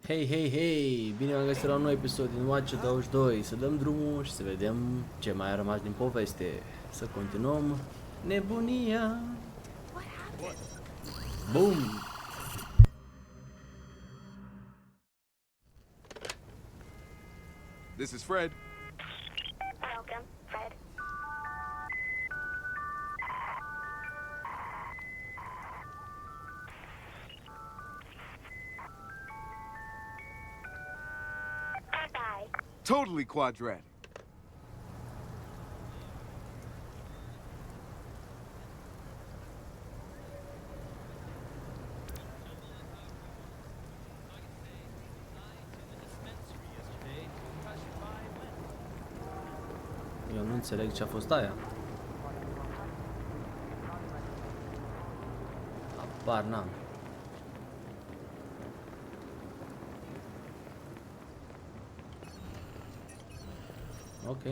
Hei, hei, hei! Bine am găsit la un nou episod din Aici 22. Să dăm drumul și să vedem ce mai a rămas din poveste. Să continuăm nebunia. Boom! This is Fred. Welcome, Fred. Bye. Totally quadratic. Eu nu înțeleg ce a fost aia. Apar n-am. Ok.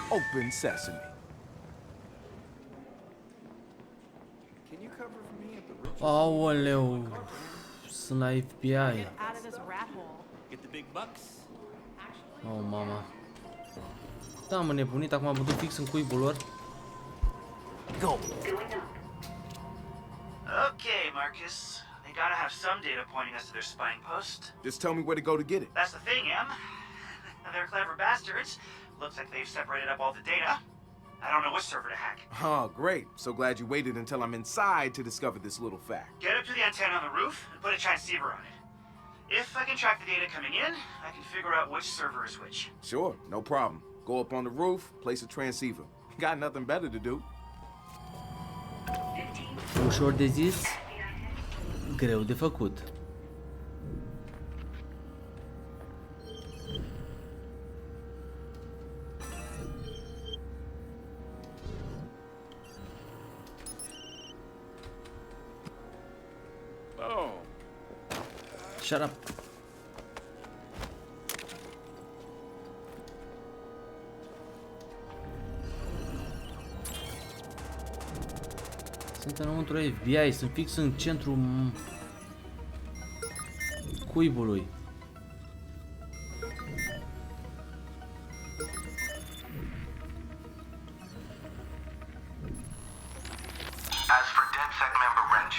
Open sesame. Can you cover for me at the rich? Aoleu. Sunt la FBI. Get out of this rat hole. Get the big bucks. Oh, mama. Da, mă, nebunit, acum am bătut fix în cuibul lor. Go. Okay, Marcus. They gotta have some data pointing us to their spying post. Just tell me where to go to get it. That's the thing, Em. They're clever bastards. Looks like they've separated up all the data. I don't know which server to hack. Oh, great. So glad you waited until I'm inside to discover this little fact. Get up to the antenna on the roof and put a transceiver on it. If I can track the data coming in, I can figure out which server is which. Sure, no problem. Go up on the roof, place a transceiver. Got nothing better to do. Ușor de zis, greu de făcut. Oh. Shut up. Sunt înăuntru FBI, sunt fix în centrul cuibului. As for DedSec member Wrench,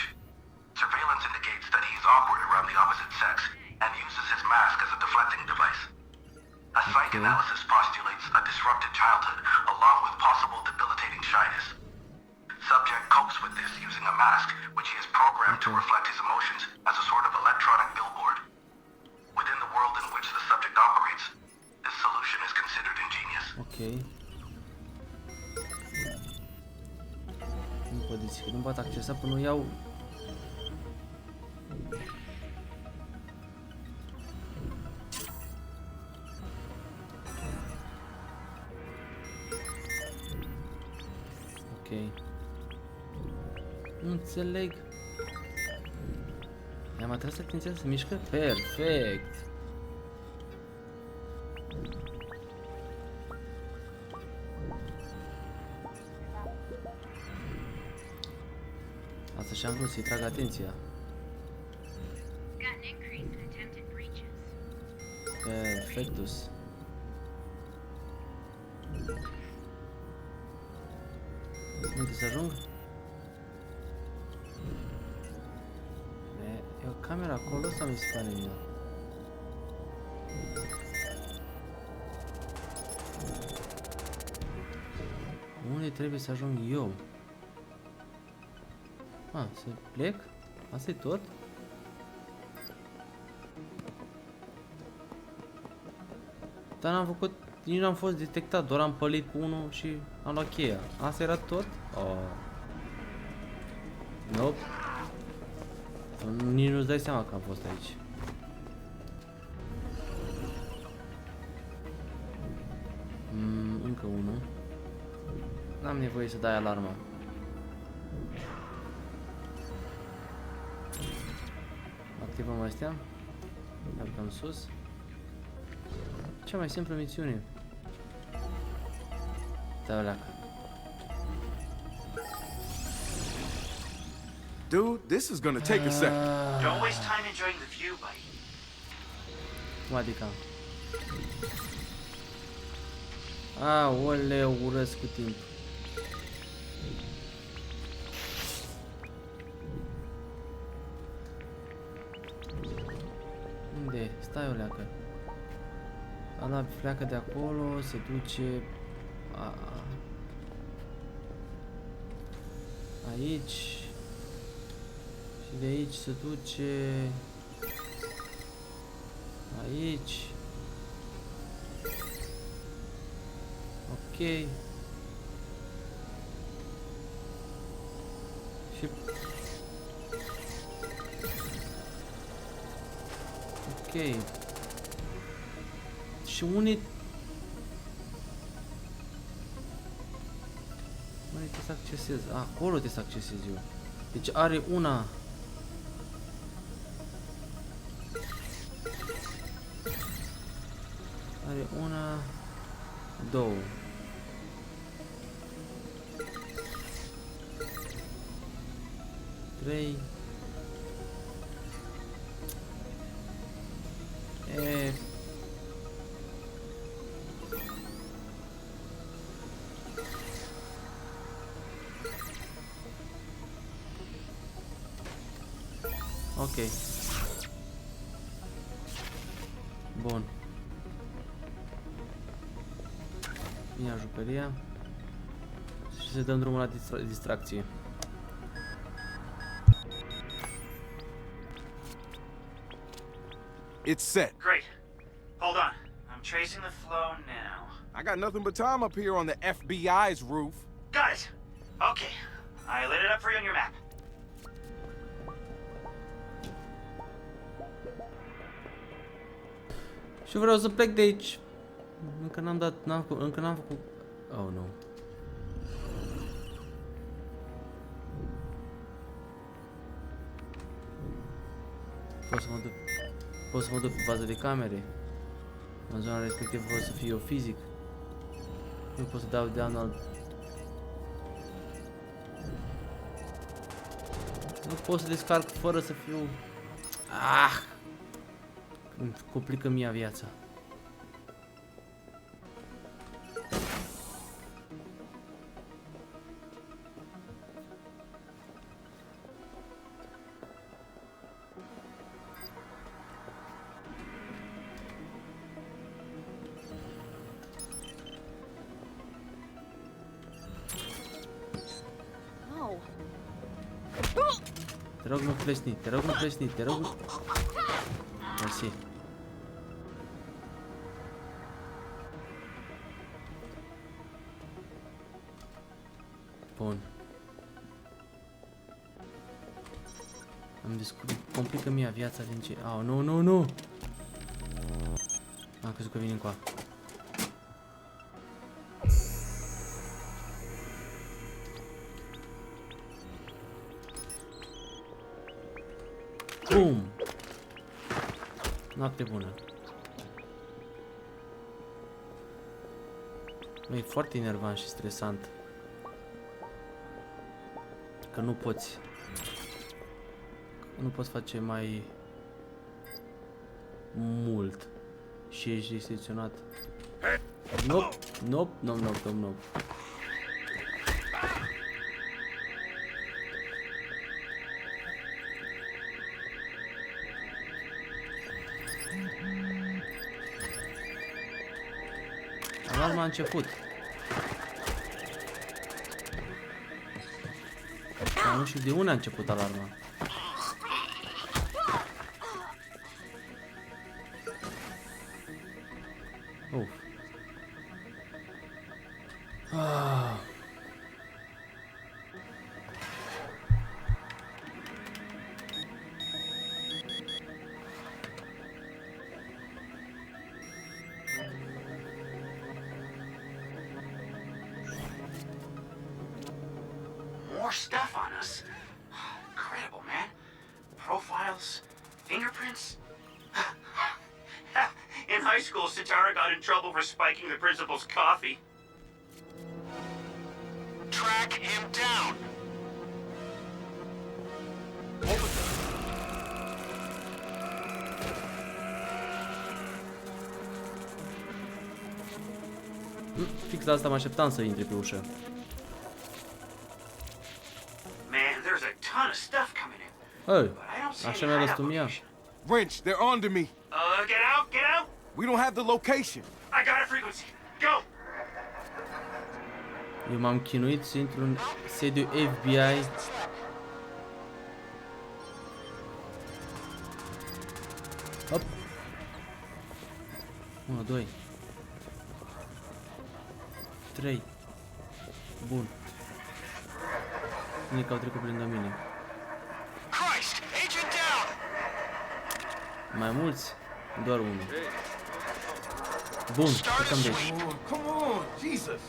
surveillance indicates that he's awkward around the opposite sex and uses his mask as a deflecting device. A psych Okay. analysis postulates a disrupted childhood along with possible debilitating shyness. Subject copes with this using a mask, which he has programmed to Okay. reflect his emotions as a sort of electronic billboard. Within the world in which the subject operates, this solution is considered ingenious. Ok. Nu pot deschide, nu pot accesa până nu iau. Ok. Nu înțeleg. I-am atras atenția să se mișcă? Perfect. Asta și-am vrut să-i trag atenția. Got an increase in attempted breaches. Perfectus. Unde să ajung? E o cameră acolo sau mi se pare mie? Unde trebuie să ajung eu? Să plec? Asta e tot? Dar n-am făcut, nici n-am fost detectat, doar am pălit cu unul și am luat cheia. Asta era tot? Oh. Nope. Nici nu-ți dai seama că am fost aici. Încă unul. N-am nevoie să dai alarma. Activăm astea. Mergem sus. Cea mai simplă misiune. Da, leacă. Dude, this is gonna take a second. Don't waste time enjoying the view, buddy. Cum adică? Aoleu, urăsc cu timp. Unde? Stai o leacă. Ala pleacă de acolo, se duce aici și de aici se duce aici. Ok. Și ok. Și unde trebuie să accesez? Acolo trebuie să accesez eu. Deci are una. Are una, două. Trei. Ok. Bun. Ia jucăria. Și să dăm drumul la distracție. It's set. Great. Hold on. I'm tracing the flow now. I got nothing but time up here on the FBI's roof. Got it. Okay. I lit it up for you on your map. Și vreau să plec de aici. Încă n-am dat, încă n-am făcut. Oh, nu. Pot să mă duc pe bază de camere. În zona respectivă pot să fiu eu fizic. Nu pot să dau de alt. Nu pot să descarc fără să fiu. Îmi complică mie viața. Te rog, nu plesni, te rog, nu plesni, te rog, nu... Mersi. Bun. Am descoperit, complică mie viața din ce... Au, nu, nu, nu! Am crezut că vine încoa. Bum! Noapte bună. E foarte enervant și stresant. Că nu poți. Nu poți face mai mult. Și ești restricționat. Nope, nope, nope, nope, nope. Alarma a început. Dar nu știu de unde a început alarma. Uf. More stuff on us. Incredible, man. Profiles, fingerprints. In high school, Sitara got in trouble for spiking the principal's coffee. Track him down. fix la asta mă așteptam să intri pe ușă. Man, there's a ton of stuff coming in. Hei, But I don't see așa any mi-a hideout răstul mie. location. Wrench, they're onto me. Get out, get out! We don't have the location. I got a frequency. Go! Eu m-am chinuit să intru în sediu FBI. Hop. 1, 2 3. Bun. Unică au trecut pe lângă mine. Christ! Agent down! Mai mulți? Doar unul. Bun, plecăm de aici. Come on, Jesus.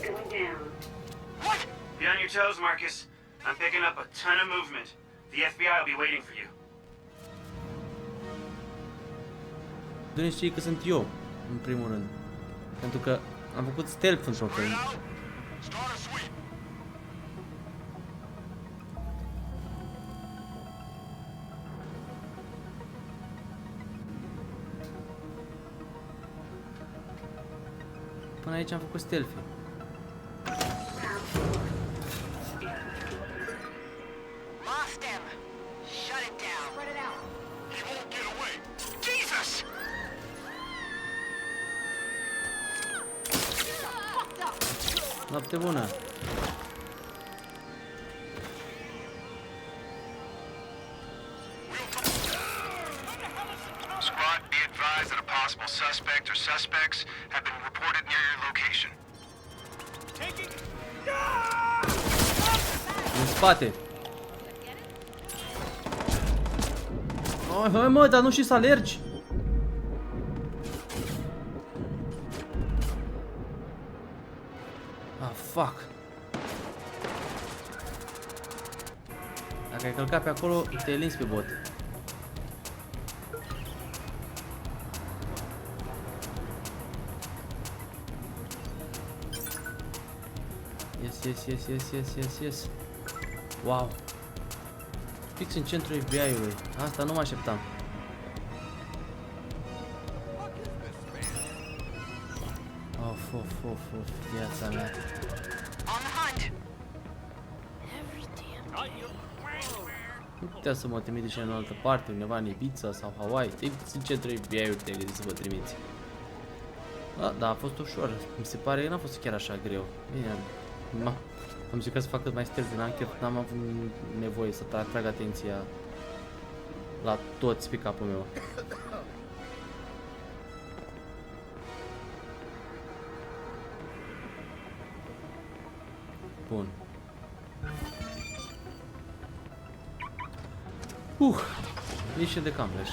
Going down. What? Be on your toes, Marcus. I'm picking up a ton of movement. The FBI will be waiting for you. Nu știi că sunt eu, în primul rând. Pentru că am făcut stealth într-un fel. Start a sweep. Până aici am făcut stealth. Lost him. Shut it down. Spread it out. He won't get away. Jesus! Fucked up. Noapte bună. Squad, be advised that a possible suspect or suspects have been reported near your location. În spate. Hai mă, dar nu știi să alergi. Ah, fuck. Dacă ai călcat pe acolo, te-ai lins pe bot. Yes. Wow. Fix în centrul FBI-ului. Asta nu mă așteptam. Of, viața mea. On the hunt. Nu putea să mă trimite și în altă parte, undeva în Ibiza sau Hawaii. Fix în centrul FBI-ului te-ai gândit să vă trimiți. Da, a fost ușor. Mi se pare că n-a fost chiar așa greu. Bine, am încercat să fac cât mai stealth, n-am avut nevoie să atrag atenția la toți pe capul meu. Bun. Ieși de campleș.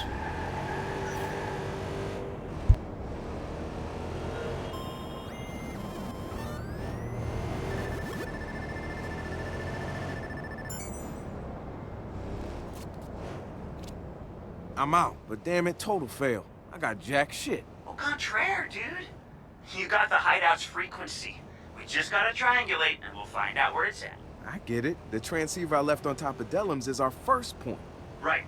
I'm out, but damn it, total fail. I got jack shit. Au contraire, dude. You got the hideout's frequency. We just gotta triangulate, and we'll find out where it's at. I get it. The transceiver I left on top of Dellum's is our first point. Right.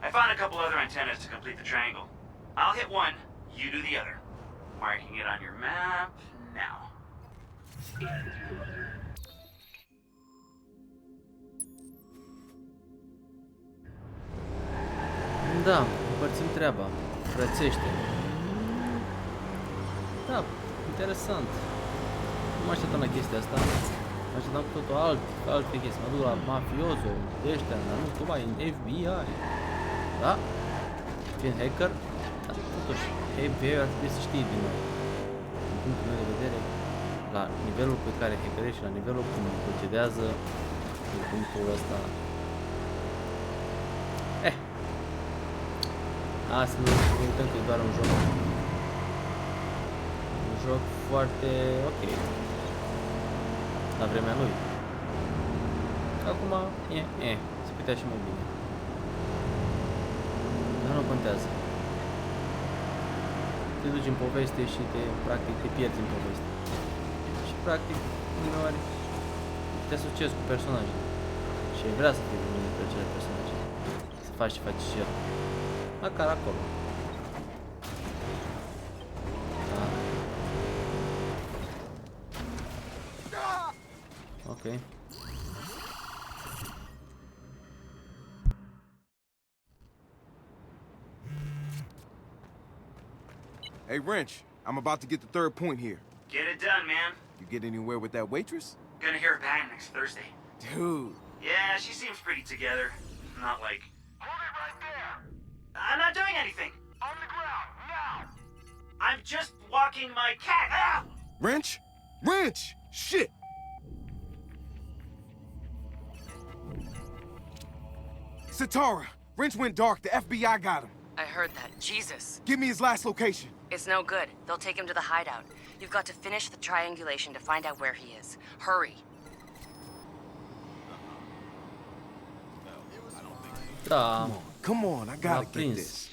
I found a couple other antennas to complete the triangle. I'll hit one, you do the other. Marking it on your map now. Da, împărțim treaba. Frățește. Da, interesant. Nu mă așteptam la chestia asta. Mă așteptam cu totul alte chestii. Mă duc la mafioso, de ăștia, dar nu cumva în FBI. Da? Fiind hacker, da, totuși, FBI ar trebui să știe din nou. Din punctul meu de vedere, la nivelul pe care hackerești și la nivelul cum procedează, din punctul ăsta. Hai să nu uităm că e doar un joc. Un joc foarte ok. La vremea lui. Acum, se putea și mai bine. Dar nu contează. Te duci în poveste și practic te pierzi în poveste. Și practic, uneori, te asociezi cu personajele. Și vrea să fii unul dintre acele personaje. Să faci ce faci și el. Măcar acolo. Da. Ok. Hey, Wrench, I'm about to get the third point here. Get it done, man. You get anywhere with that waitress? Gonna hear her back next Thursday. Dude. Yeah, she seems pretty together. Not like... Hold it right there! I'm not doing anything. On the ground, now! I'm just walking my cat. Ah! Wrench? Wrench! Shit! Satara, Wrench went dark. The FBI got him. I heard that. Jesus. Give me his last location. It's no good. They'll take him to the hideout. You've got to finish the triangulation to find out where he is. Hurry. Da, Come on, I gotta get prins. this.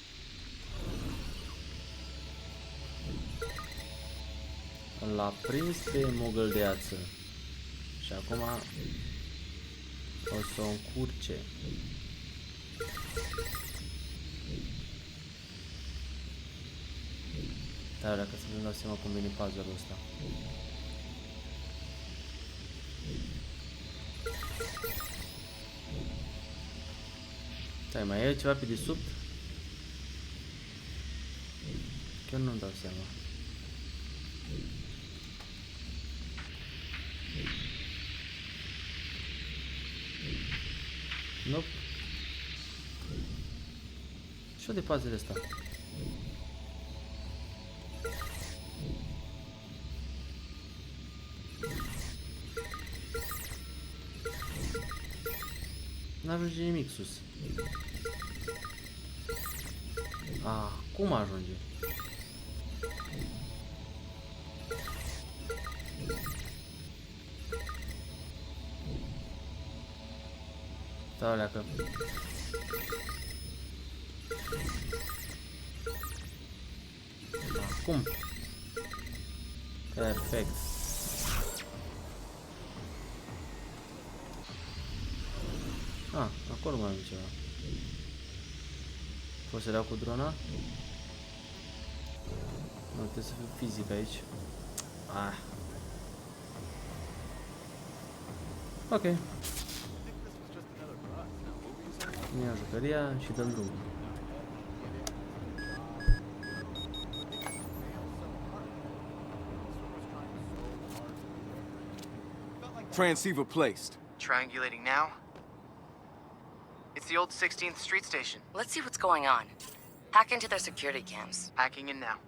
L-a prins pe mogăldeață. Și acum o să o încurce. Da, dacă să nu dau seama cum vine puzzle-ul ăsta. Stai, mai e ceva pe desubt? Chiar nu-mi dau seama. Nope. Ce-o de puzzle ăsta? N-ajunge nimic sus. Cum ajunge? Stai, leacă. Acum. Perfect. Acolo mai am ceva. Pot să le iau cu drona? Nu, trebuie să fiu fizic aici. Ok. Ne ia jucăria și dăm drumul. Transceiver placed. Triangulating now? It's the old 16th Street station. Let's see what's going on. Hack into their security cams. Hacking in now.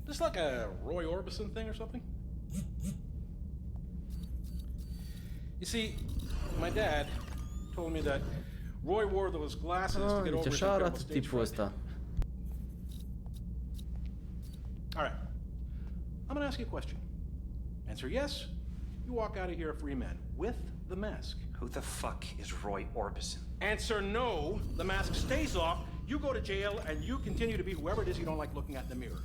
This like a Roy Orbison thing or something? You see, my dad told me that Roy wore those glasses to get over Deci his așa incredible arată stage tipul fright. ăsta. All right. I'm gonna ask you a question. Answer yes, you walk out of here a free man with the mask. Who the fuck is Roy Orbison? Answer no, the mask stays off, you go to jail, and you continue to be whoever it is you don't like looking at in the mirror.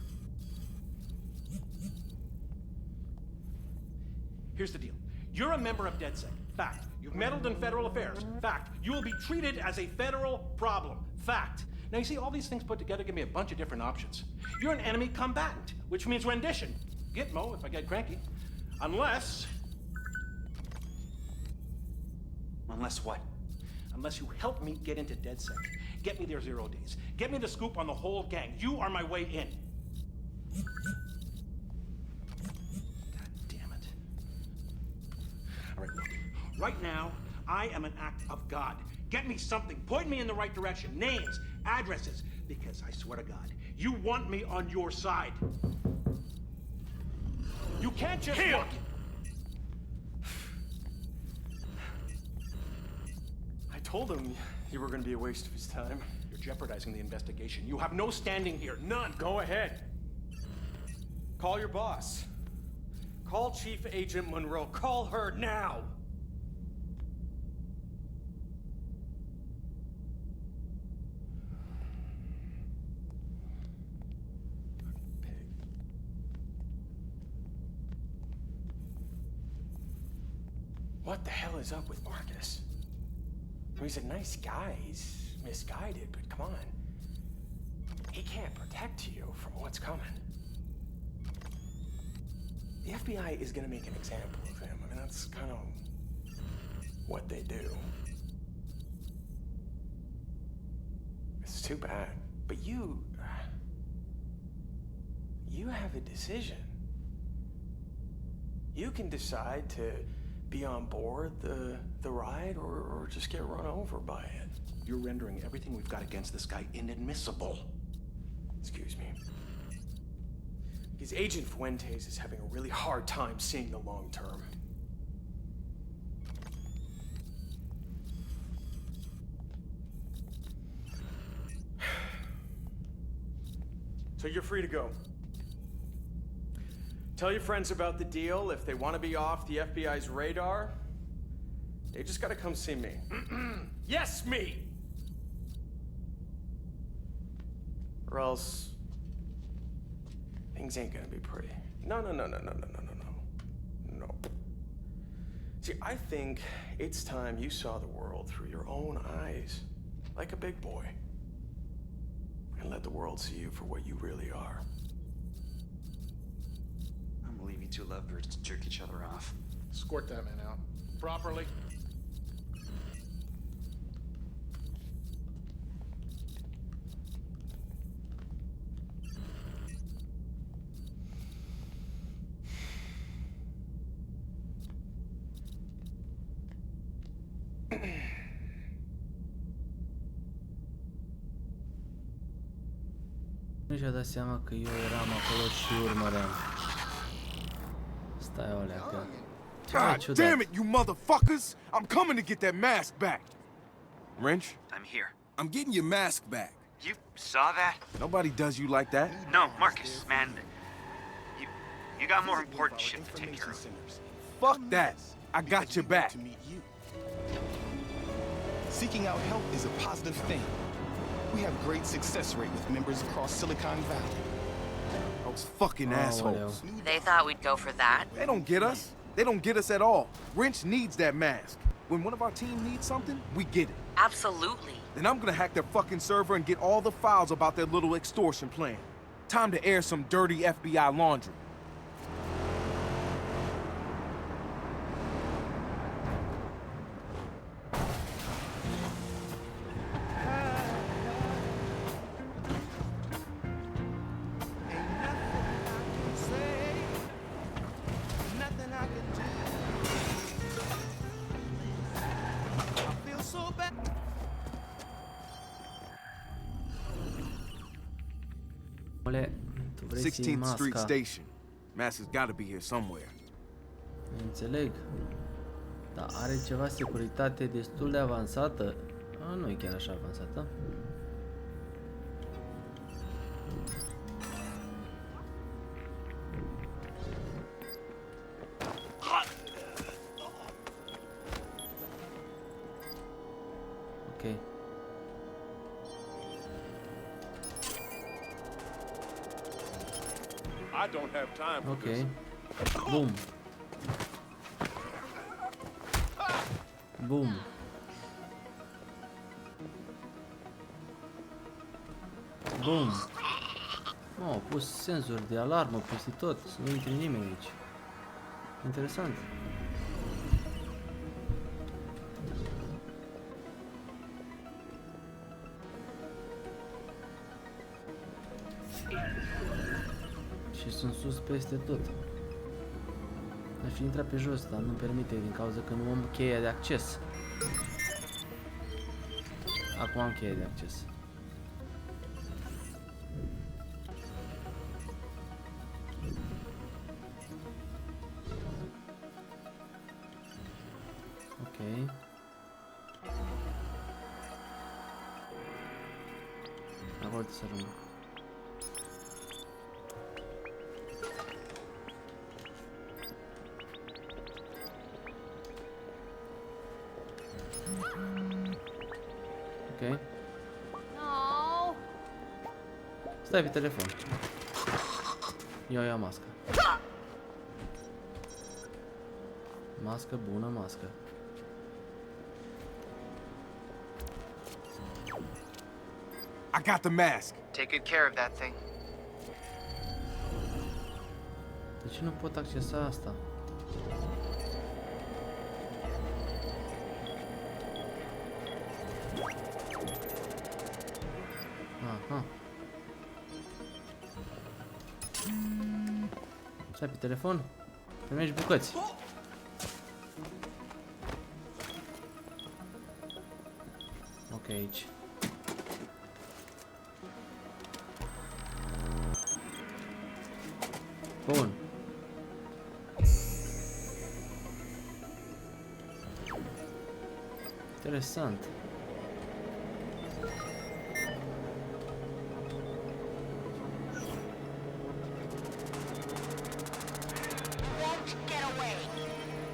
Here's the deal. You're a member of DedSec. Fact. You've meddled in federal affairs. Fact. You will be treated as a federal problem. Fact. Now, you see, all these things put together give me a bunch of different options. You're an enemy combatant, which means rendition. Gitmo, if I get cranky. Unless... Unless what? Unless you help me get into DedSec. Get me their 0 days. Get me the scoop on the whole gang. You are my way in. God damn it. All right, look. Right now, I am an act of God. Get me something. Point me in the right direction. Names, addresses. Because I swear to God, you want me on your side. You can't just walk in. I told him you were gonna be a waste of his time. You're jeopardizing the investigation. You have no standing here. None. Go ahead. Call your boss. Call Chief Agent Monroe. Call her now. What the hell is up with Marcus? I mean, he's a nice guy. He's misguided, but come on. he can't protect you from what's coming. The FBI is gonna make an example of him. I mean, that's kind of what they do. It's too bad. But you have a decision. You can decide to be on board the ride or just get run over by it. You're rendering everything we've got against this guy inadmissible. Excuse me. Because Agent Fuentes is having a really hard time seeing the long term. So you're free to go. Tell your friends about the deal. If they want to be off the FBI's radar, they just gotta come see me. Yes, me! Or else things ain't gonna be pretty. No. See, I think it's time you saw the world through your own eyes, like a big boy. And let the world see you for what you really are. I'm gonna leave you two lovebirds to jerk each other off. Escort that man out. Properly. Nu și-a dat seama că eu eram acolo și urmăream. Stai o leacă. God damn it, you motherfuckers! I'm coming to get that mask back. Wrench? I'm here. I'm getting your mask back. You saw that? Nobody does you like that. No, Marcus, man. You got more important shit to take care of. Fuck that. I got your back. Seeking out help is a positive thing. We have great success rate with members across Silicon Valley. Those fucking assholes. They thought we'd go for that. They don't get us. They don't get us at all. Wrench needs that mask. When one of our team needs something, we get it. Absolutely. Then I'm gonna hack their fucking server and get all the files about their little extortion plan. Time to air some dirty FBI laundry. Tu vrei să iei 16th Street masca. Station. Mask has got to be here somewhere. Înțeleg. Dar are ceva securitate destul de avansată. Nu e chiar așa avansată. Ok. I don't have time for this. Ok. Bum. Bum. Bum. Au pus senzori de alarmă peste tot, să nu intre nimeni aici. Interesant. Și sunt sus peste tot. Aș fi intrat pe jos, dar nu permite din cauza că nu am cheia de acces. Acum am cheia de acces. Ok. Acolo să rămân. Ok. No. Stai pe telefon. Eu iau masca. Mască bună, mască. I got the mask. Take good care of that thing. De ce nu pot accesa asta? Aha. Stai pe telefon? Primești bucăți. Ok, aici. Bun. Interesant.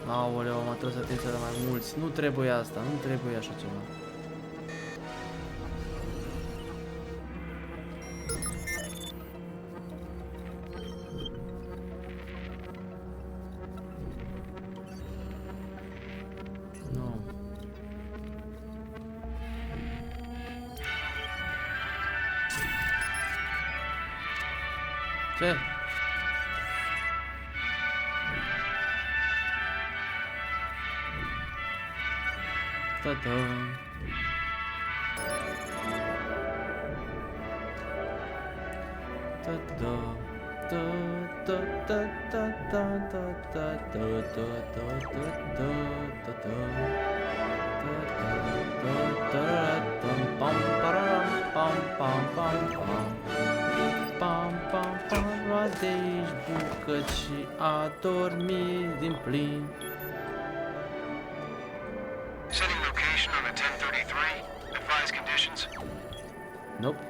Aoleu, am atras atenția de mai mulți. Nu trebuie asta, nu trebuie așa ceva. Nu. Ce? Ta-da. Ta-da. Roade aici bucăți și a dormi din plin. Setting location on a 1033. Advise conditions. Nope.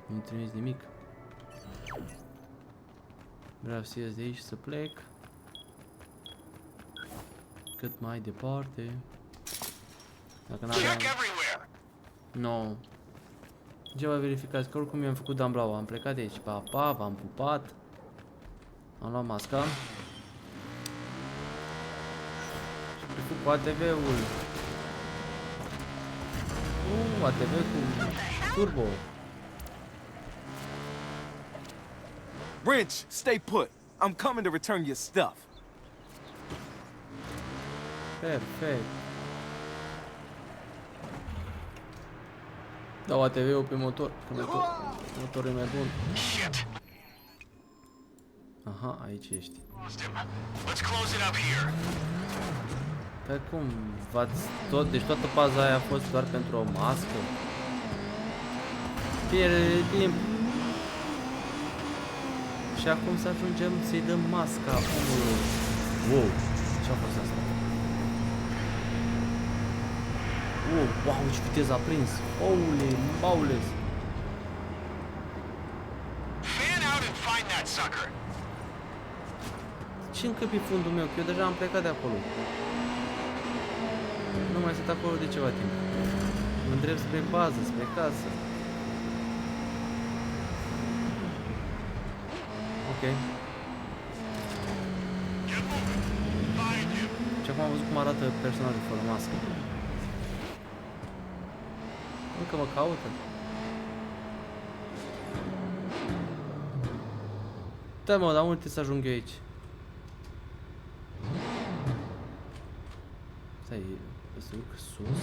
Nu trimis nimic. Vreau să ies de aici să plec cât mai departe. Dacă n-aveam... No. Ce vă verificați? Că oricum mi-am făcut damblau. Am plecat de aici. Pa, pa, v-am pupat. Am luat masca. Și plec cu ATV-ul. ATV cu turbo. Wrench, stay put. I'm coming to return your stuff. Perfect. Dau ATV-ul pe motor, că motorul e mai bun. Aha, aici ești. Pe cum? V-ați tot, deci toată paza aia a fost doar pentru o mască? Pierde timp. Și acum să ajungem să-i dăm masca omului. Wow, ce-a fost asta? Wow, ce viteză a prins! Oule, baules! Ce încăpi fundul meu? Că eu deja am plecat de acolo. Nu mai sunt acolo de ceva timp. Mă îndrept spre bază, spre casă. Ok. Și acum am văzut cum arată personajul fără mască. Încă mă caută. Da, mă, dar unde să ajung eu aici? Stai, să duc sus.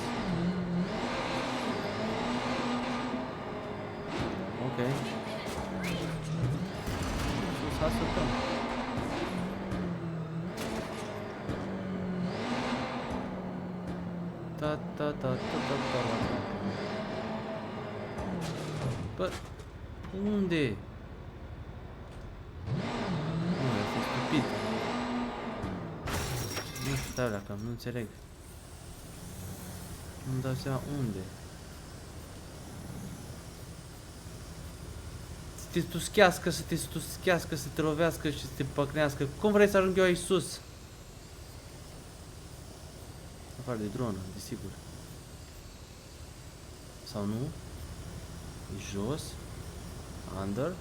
Ok. Sus, hai să dăm. Bă, unde? Nu, e stupid. Nu știu, dacă nu înțeleg. Nu-mi dau seama unde. Să te stuschească, să te stuschească, să te lovească și să te păcnească. Cum vrei să ajung eu aici sus? Afară de dronă, desigur. Sau nu? E jos. Under.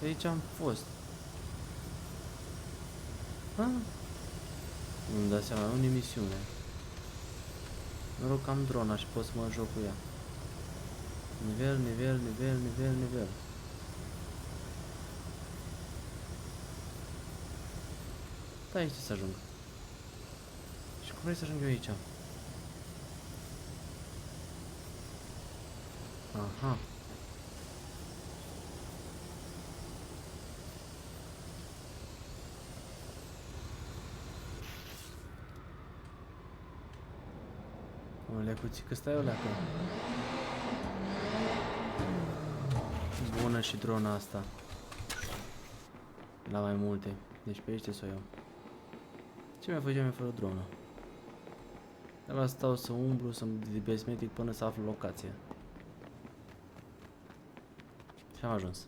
Aici am fost. Ah. Nu-mi dau seama, nu e misiune. Noroc că am drona și pot să mă joc cu ea. Nivel, nivel, nivel, nivel, nivel. Da, aici să ajung. Și cum vrei să ajung eu aici? Aha. O leacuțică, stai o leacă. Bună și drona asta. La mai multe. Deci pe aici să o iau. Ce mi-a făcea fără dronă? De la stau să umblu, să-mi debesmetic până să aflu locația. Și am ajuns.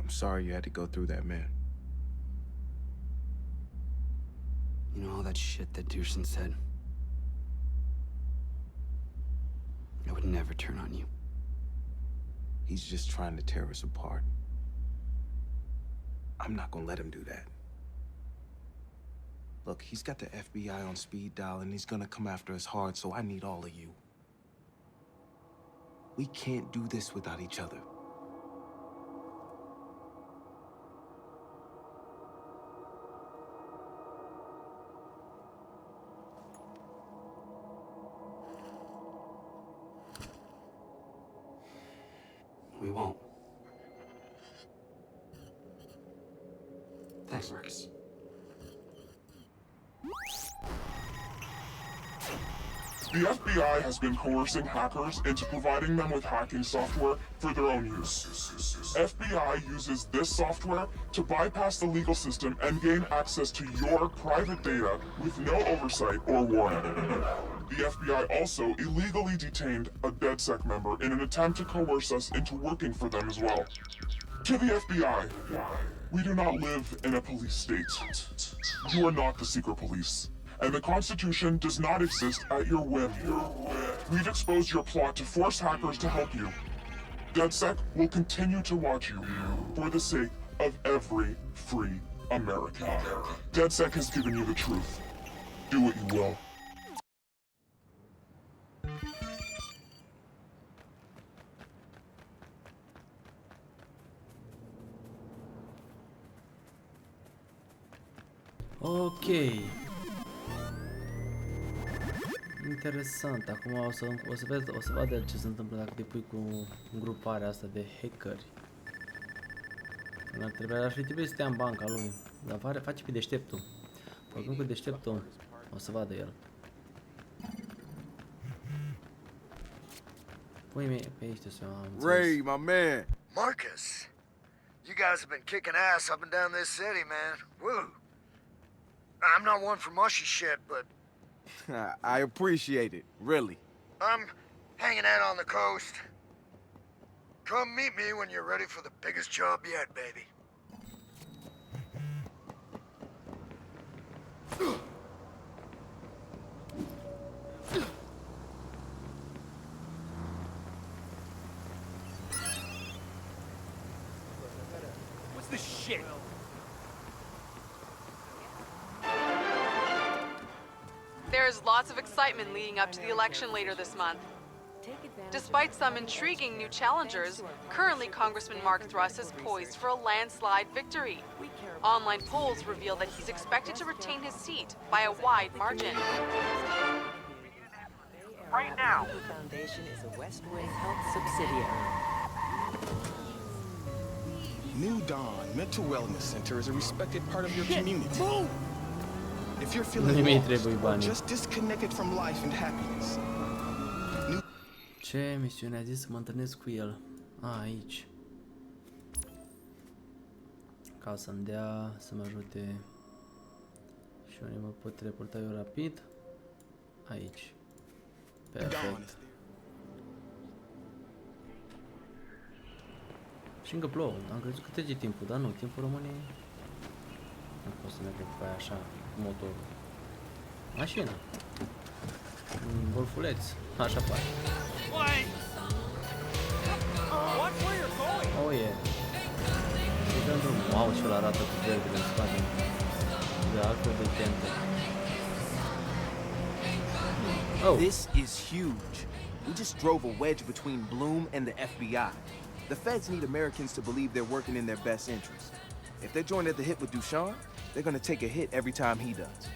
I'm sorry you had to go through that, man. You know all that shit that Dearson said? I would never turn on you. He's just trying to tear us apart. I'm not gonna let him do that. Look, he's got the FBI on speed dial and he's gonna come after us hard, so I need all of you. We can't do this without each other. We won't. Thanks, Marcus. The FBI has been coercing hackers into providing them with hacking software for their own use. FBI uses this software to bypass the legal system and gain access to your private data with no oversight or warning. The FBI also illegally detained a DedSec member in an attempt to coerce us into working for them as well. To the FBI, we do not live in a police state. You are not the secret police. And the Constitution does not exist at your whim. We've exposed your plot to force hackers to help you. DedSec will continue to watch you for the sake of every free American. DedSec has given you the truth. Do what you will. Ok. Interesant. Acum o să vadă ce se întâmplă dacă te pui cu gruparea asta de hackeri. Ar fi trebuit să stea în banca lui. Dar face pe deșteptul. Făcând cu deșteptul, o să vadă el. Pui-mi pe aici să am Ray, my man. Marcus, you guys have been kicking ass up and down this city, man. Woo. I'm not one for mushy shit, but I appreciate it, really. I'm hanging out on the coast. Come meet me when you're ready for the biggest job yet, baby. What's this shit? There's lots of excitement leading up to the election later this month. Despite some intriguing new challengers, currently Congressman Mark Thruss is poised for a landslide victory. Online polls reveal that he's expected to retain his seat by a wide margin. Right now. The Foundation is a West Wing Health subsidiary. New Dawn Mental Wellness Center is a respected part of your community. If you're feeling lost or just disconnected from life and happiness. Ce misiune a zis să mă întâlnesc cu el? Aici. Ca să-mi dea, să mă ajute. Și unde mă pot reporta eu rapid? Aici. Perfect. Și încă plouă. Am crezut că trece timpul, dar nu, timpul rămâne. Nu pot să merg pe aia așa, cu motorul. Mașină. Un golfuleț. Așa pare. Oh, yeah. Și dăm drumul. Wow, și ăla arată cu verdele în spate. De altfel de tentă. Oh. This is huge. We just drove a wedge between Bloom and the FBI. The feds need Americans to believe they're working in their best interest. If they're joined at the hip with Duchan, they're gonna take a hit every time he does.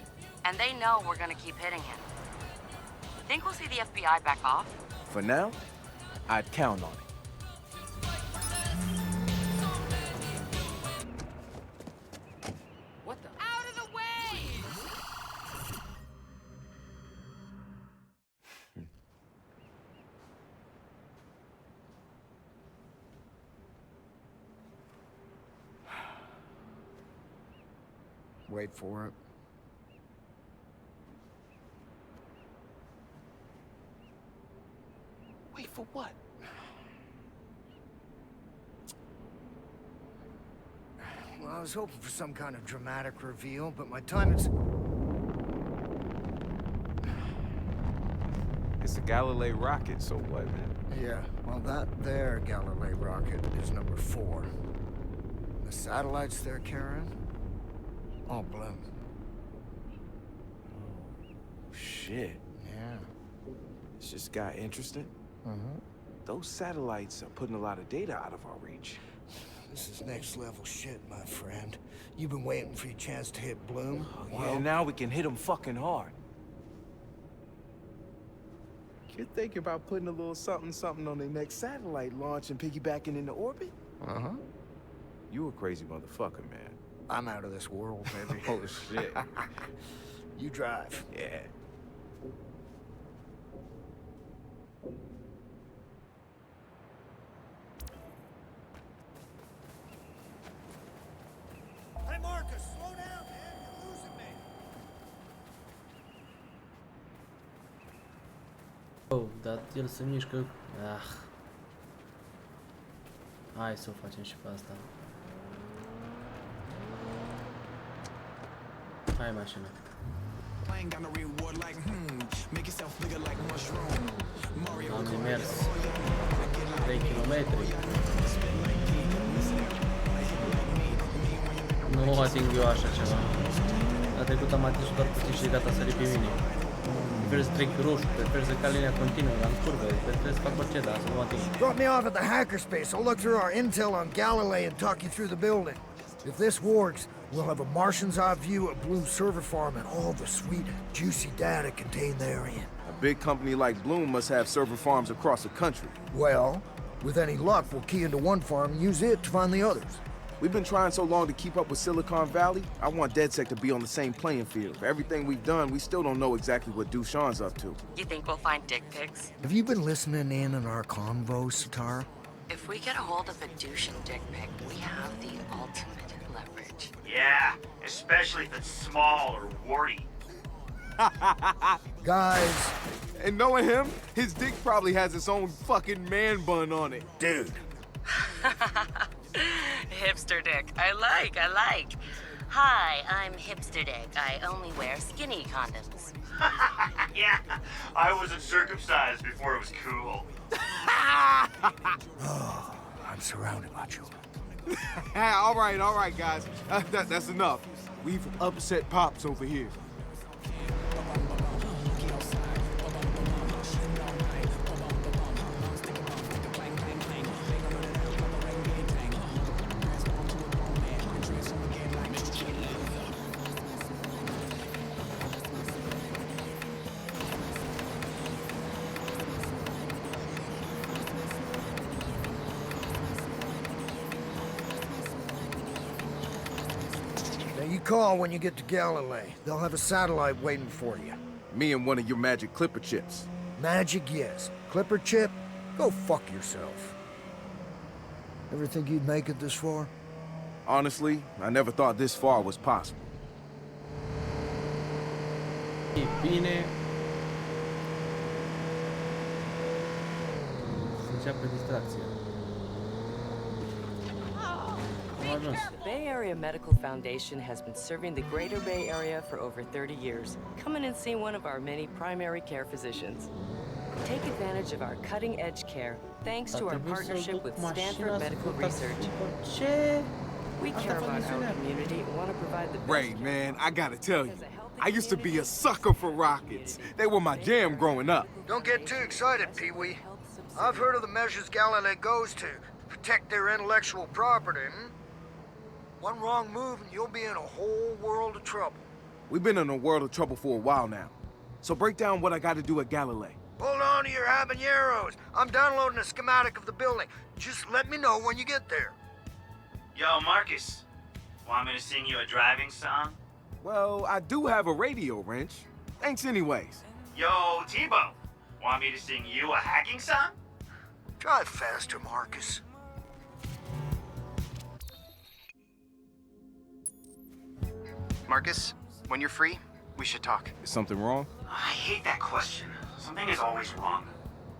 And they know we're gonna keep hitting him. Think we'll see the FBI back off? For now, I'd count on it. What the? Out of the way! Wait for it. Wait for what? Well, I was hoping for some kind of dramatic reveal, but my time is... It's a Galilei rocket, so what, man? Yeah, well, that there Galilei rocket is number 4. The satellites they're carrying, all Bloom. Shit. Yeah. This just got interesting. Mm-hmm. Those satellites are putting a lot of data out of our reach. This is next level shit, my friend. You've been waiting for your chance to hit Bloom. Well, now we can hit them fucking hard. You're thinking about putting a little something on their next satellite launch and piggybacking into orbit? Uh-huh. You a crazy motherfucker, man. I'm out of this world, baby. Oh, shit. You drive. Yeah. Hey, Marcus, slow down, man. You're losing me. Oh, dar el se mișcă. Ah. Hai să o facem și pe asta. Hai mașină. Am mers 3 km. Nu ating eu așa ceva. La trecut am atins doar puțin și gata, sări pe mine. Prefer să trec roșu, prefer să cal linia continuă, dar în curvă, prefer să fac orice, dar să nu ating. Drop me off at the hackerspace. I'll look through our intel on Galilei and talk you through the building. If this works, we'll have a Martian's eye view of Bloom's server farm and all the sweet, juicy data contained therein. A big company like Bloom must have server farms across the country. Well, with any luck, we'll key into one farm and use it to find the others. We've been trying so long to keep up with Silicon Valley, I want DedSec to be on the same playing field. For everything we've done, we still don't know exactly what Duchan's up to. You think we'll find dick pics? Have you been listening in on our convo, Satara? If we get a hold of a douche dick pic, we have the ultimate leverage. Yeah, especially if it's small or warty. Guys. And knowing him, his dick probably has its own fucking man bun on it. Dude. Hipster dick. I like. Hi, I'm Hipster Dick. I only wear skinny condoms. Yeah, I wasn't circumcised before it was cool. Oh, I'm surrounded by children. all right, guys. That's enough. We've upset Pops over here. You call when you get to Galilei. They'll have a satellite waiting for you. Me and one of your magic clipper chips. Magic, yes. Clipper chip? Go fuck yourself. Ever think you'd make it this far? Honestly, I never thought this far was possible. E bine. Să înceapă distracția. ajuns. The Bay Area Medical Foundation has been serving the greater Bay Area for over 30 years. Come in and see one of our many primary care physicians. Take advantage of our cutting-edge care thanks to our partnership with Stanford Medical Research. We care about our community and want to provide the best. Ray, man, I gotta tell you, I used to be a sucker for rockets. They were my jam growing up. Don't get too excited, Pee-wee. I've heard of the measures Galilei goes to protect their intellectual property. One wrong move and you'll be in a whole world of trouble. We've been in a world of trouble for a while now. So break down what I gotta do at Galilei. Hold on to your habaneros. I'm downloading a schematic of the building. Just let me know when you get there. Yo, Marcus. Want me to sing you a driving song? Well, I do have a radio, Wrench. Thanks anyways. Yo, Tebow. Want me to sing you a hacking song? Drive faster, Marcus. Marcus, when you're free, we should talk. Is something wrong? I hate that question. Something is always wrong.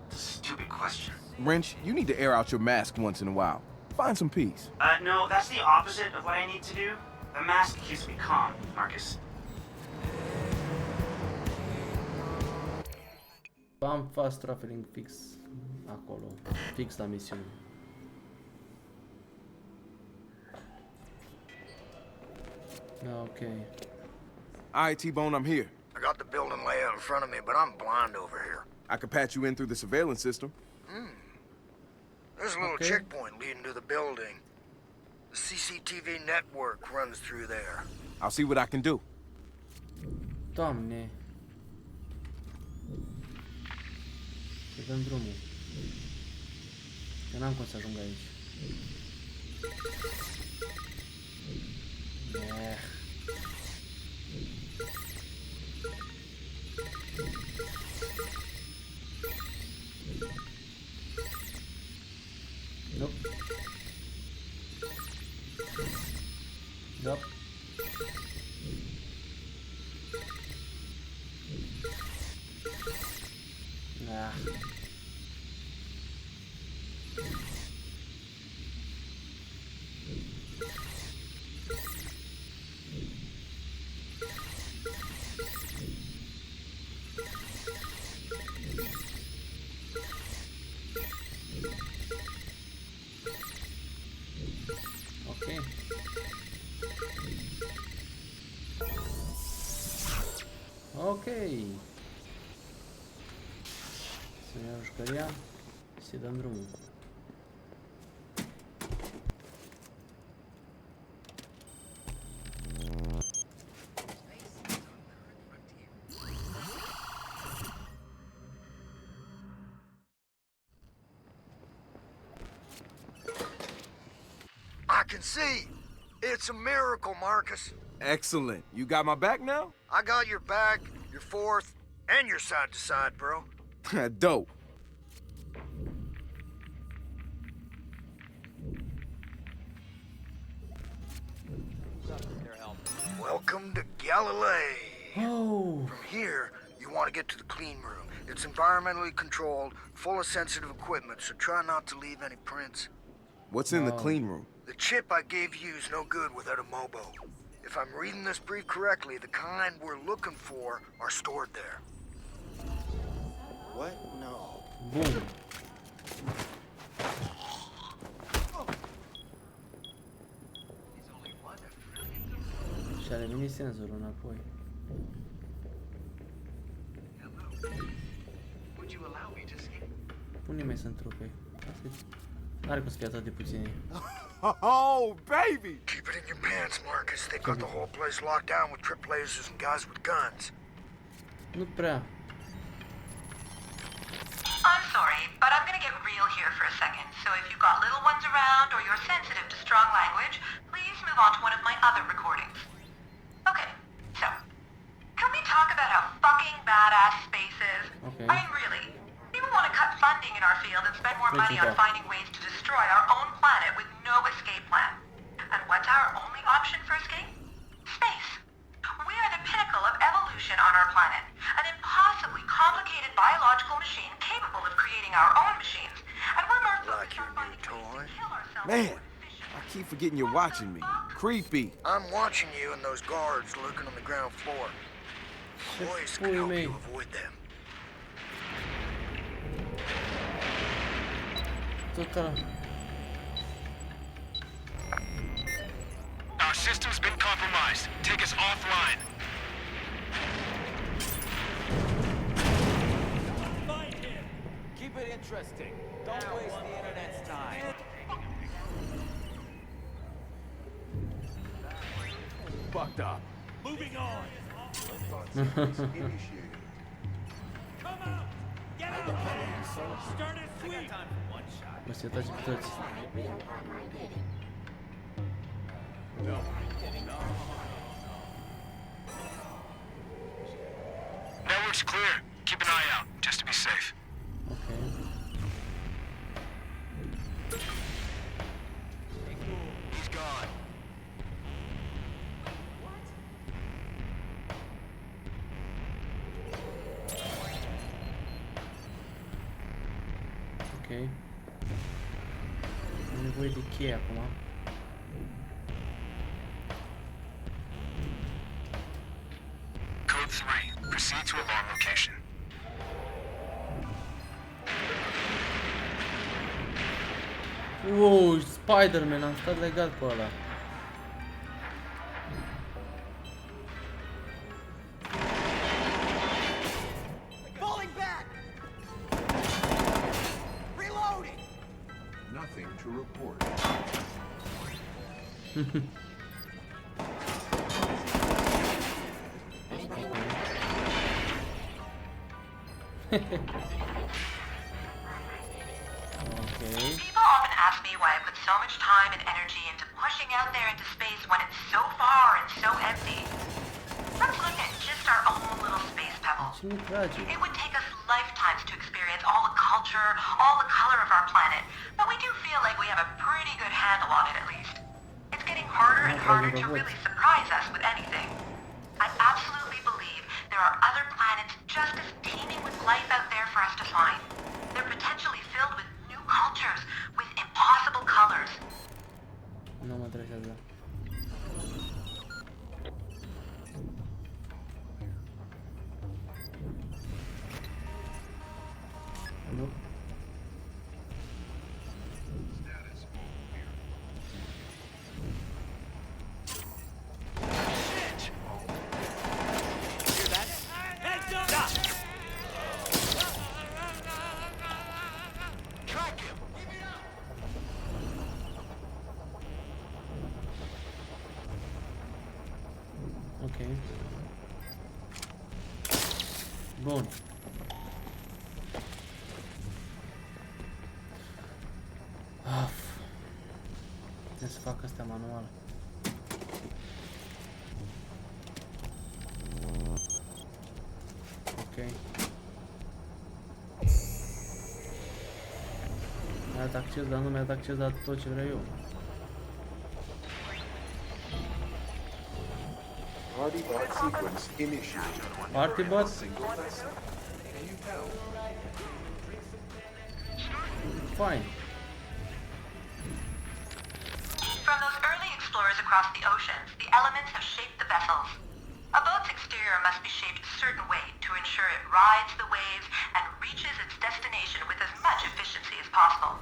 It's a stupid question. Wrench, you need to air out your mask once in a while. Find some peace. No, that's the opposite of what I need to do. The mask keeps me calm, Marcus. Am fast traveling fix acolo. Fix la misiune. Okay. Alright, T-Bone, I'm here. I got the building layout in front of me, but I'm blind over here. I could patch you in through the surveillance system. There's a little checkpoint leading to the building. The CCTV network runs through there. I'll see what I can do. Doamne. Să dăm drumul. Că n-am cum să ajung aici. Nope. Nope. Nah. Okay. Okay. Să iau jucăria și să dăm drumul. I can see. It's a miracle, Marcus. Excellent. You got my back now? I got your back, your fourth, and your side to side, bro. Dope. Welcome to Galilei. Oh. From here, you want to get to the clean room. It's environmentally controlled, full of sensitive equipment, so try not to leave any prints. What's in the clean room? The chip I gave you is no good without a mobo. If I'm reading this brief correctly, the kind we're looking for are stored there. What? No. Boom. Și a revenit senzorul înapoi. Unde mai sunt trupe? N-are cum să fie atât de puține. Oh, baby! Keep it in your pants, Marcus. They've got the whole place locked down with trip lasers and guys with guns. Nu prea. I'm sorry, but I'm gonna get real here for a second. So if you've got little ones around or you're sensitive to strong language, please move on to one of my other recordings. Okay, so, can we talk about how fucking badass space is? Okay. I mean, really, people want to cut funding in our field and spend more money on finding ways to destroy our own planet with no escape plan. And what's our only option for escape? Space. We are the pinnacle of evolution on our planet, an impossibly complicated biological machine capable of creating our own machines, and we're more focused on finding ways to kill ourselves. Man, I keep forgetting you're watching me. Creepy. I'm watching you and those guards lurking on the ground floor. Boys can help you avoid them. Our system's been compromised. Take us offline. Keep it interesting. Don't waste the internet's time. Fucked up. Moving on. Come out. Get out. Start a sweep. Societate și plăți. Network's clear. Keep an eye out, just to be safe. Okay. He's gone. Ok. Am nevoie de cheie acum. Code 3. Proceed to alarm location. Wow, Spider-Man, am stat legat pe ăla. Falling back! Reloading! Nothing to report. Okay. People often ask me why I put so much time and energy into pushing out there into space when it's so far and so empty. Let's look at just our own little space pebble. It would take us lifetimes to experience all the culture, all the color of our planet, but we do feel like we have a pretty good handle on it at least. It's getting harder and harder to really surprise us with anything. I absolutely believe there are other planets just as teeming with life out there for us to find. They're potentially filled with new cultures, with impossible colors. Nu mă interesează. Nu. Ok. Bun. Trebuie să fac astea manual. Ok. Mi-a dat acces, dar nu mi-a dat acces la tot ce vreau eu. Party bot sequence initiated. Party bot? Fine. From those early explorers across the oceans, the elements have shaped the vessels. A boat's exterior must be shaped a certain way to ensure it rides the waves and reaches its destination with as much efficiency as possible.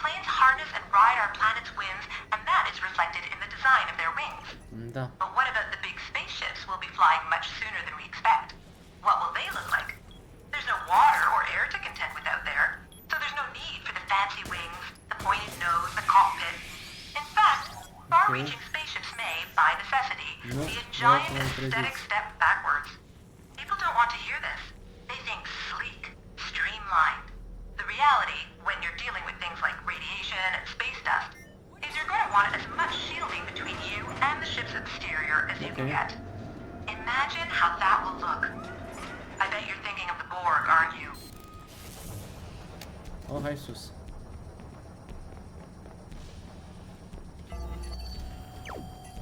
Planes harness and ride our planet's winds, and that is reflected in the design of their wings. Da. But what about the big spaceships we'll be flying much sooner than we expect? What will they look like? There's no water or air to contend with out there, so there's no need for the fancy wings, the pointed nose, the cockpit. In fact, far-reaching spaceships may, by necessity, be a giant aesthetic step backwards. People don't want to hear this. They think sleek, streamlined. The reality, when you're dealing with things like radiation and space dust, is you're going to want as much shielding between you and the ship's exterior as you can get. Imagine how that will look. I bet you're thinking of the Borg, aren't you? Oh, hai sus.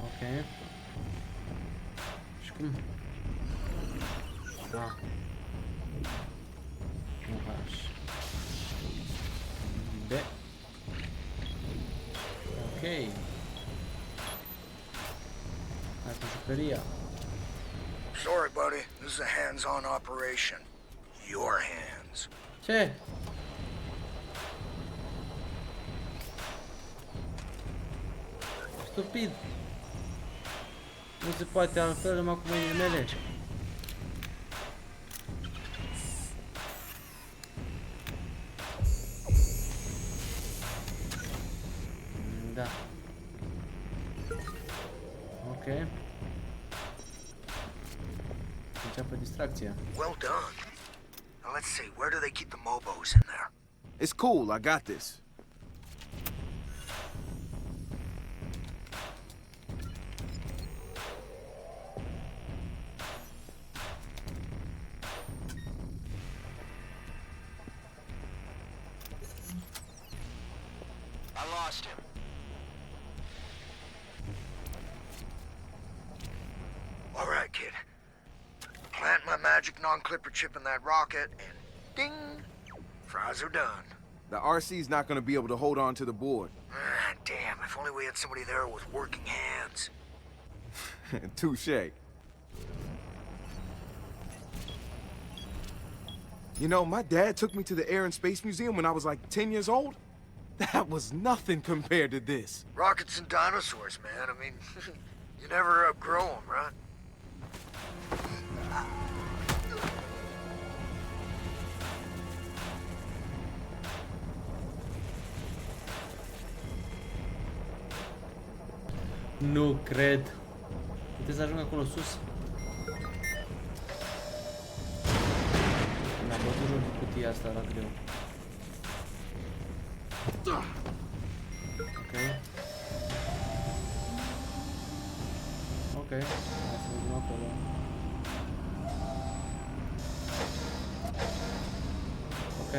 Ok. Și cum? Da. Nu H. B. Ok. Ok. Hai cu jucăria. Sorry, buddy. This is a hands-on operation. Your hands. Ce? Stupid. Nu se poate altfel numai cu mâinile mele. Da. Ok. Înceapă distracția. Well done. Now let's see, where do they keep the mobos in there? It's cool, I got this. I lost him. All right, kid. Plant my magic non-clipper chip in that rocket, and ding! Fries are done. The RC's not gonna be able to hold on to the board. Ah, damn, if only we had somebody there with working hands. Touche. You know, my dad took me to the Air and Space Museum when I was like 10 years old. That was nothing compared to this. Rockets and dinosaurs, man. I mean, you never outgrow them, right? Nu cred. Puteți să ajung acolo sus? Mi-a bătut joc de cutia asta la greu. Ok. Ok. Hai să mergem acolo. Ok.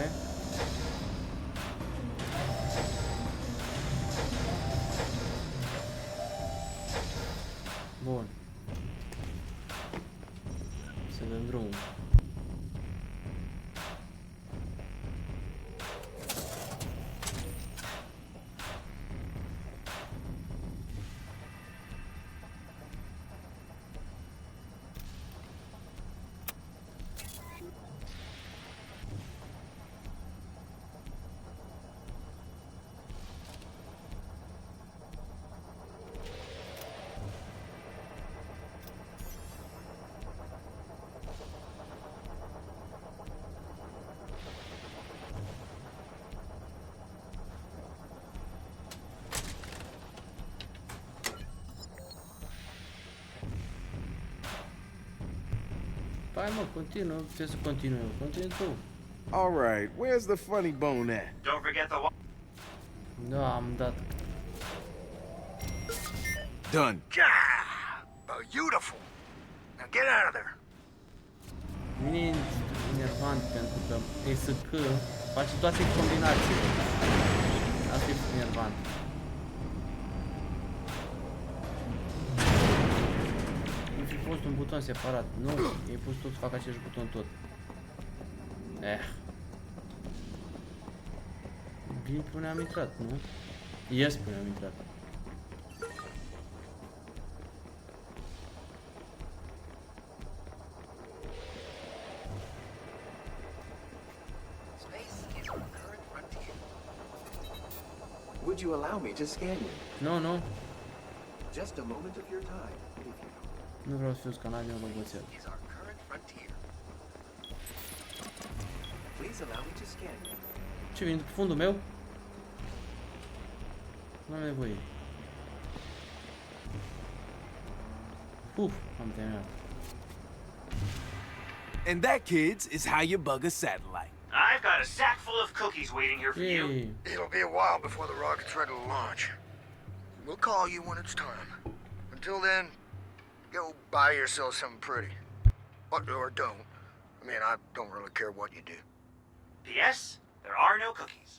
Bun. Să dăm drumul. Hai mă, continuă, ce să continui eu? Continui tu. Alright, where's the funny bone at? Don't forget the Da, am dat. Done. Beautiful. Now get out of there. Mine e enervant pentru că ESC face toate combinațiile. Asta e enervant. Nu fi fost un buton separat. Nu, ei pus tot să facă același buton tot. Bine până am intrat, nu? Yes, până am intrat. Would you allow me to scan you? Nu, nu. Just a moment of your time, if you Nu vreau să fiu scanat de un roboțel. please allow me to scan you. Ce vine după fundul meu? Nu am nevoie. Am terminat. And that, kids, is how you bug a satellite. I've got a sack full of cookies waiting here for you. It'll be a while before the rocket's ready to launch. We'll call you when it's time. Until then, go buy yourself something pretty. Or don't. I mean, I don't really care what you do. P.S. There are no cookies.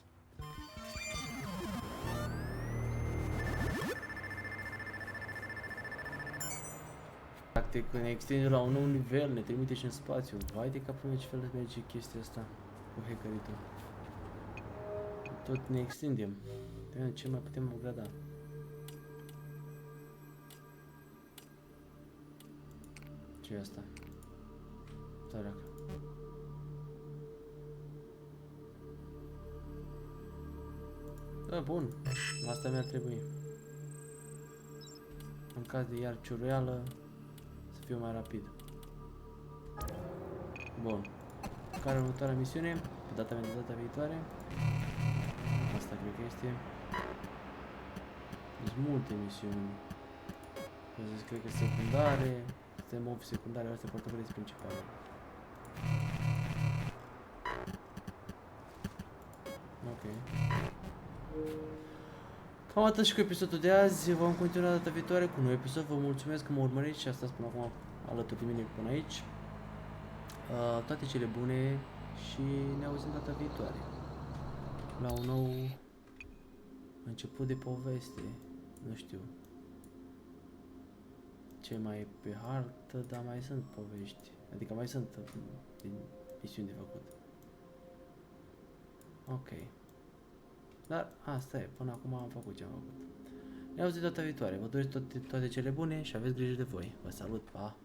Practic ne extinde la un nou nivel, ne trimite și în spațiu. Vai de capul meu, ce fel de merge chestia asta cu hackeritul. Tot ne extindem. Ce mai putem upgrada? Ce e asta? Sărac. Da, bun. Asta mi-ar trebui. În caz de iar ciuruială, să fiu mai rapid. Bun. Care următoarea misiune? Pe data viitoare. Asta cred că este. Sunt multe misiuni. Deci, cred că secundare. Este mob secundare, astea portofolii principale. Ok. Cam atât și cu episodul de azi. Vom continua data viitoare cu un nou episod. Vă mulțumesc că mă urmăriți și asta spun acum alături de mine până aici. Toate cele bune și ne auzim data viitoare la un nou început de poveste. Nu știu ce mai e pe hartă, dar mai sunt povești, adică mai sunt din misiuni de făcut. Ok, dar asta e, până acum am făcut ce am făcut. Ne auzim data viitoare, vă doresc toate cele bune și aveți grijă de voi. Vă salut, pa!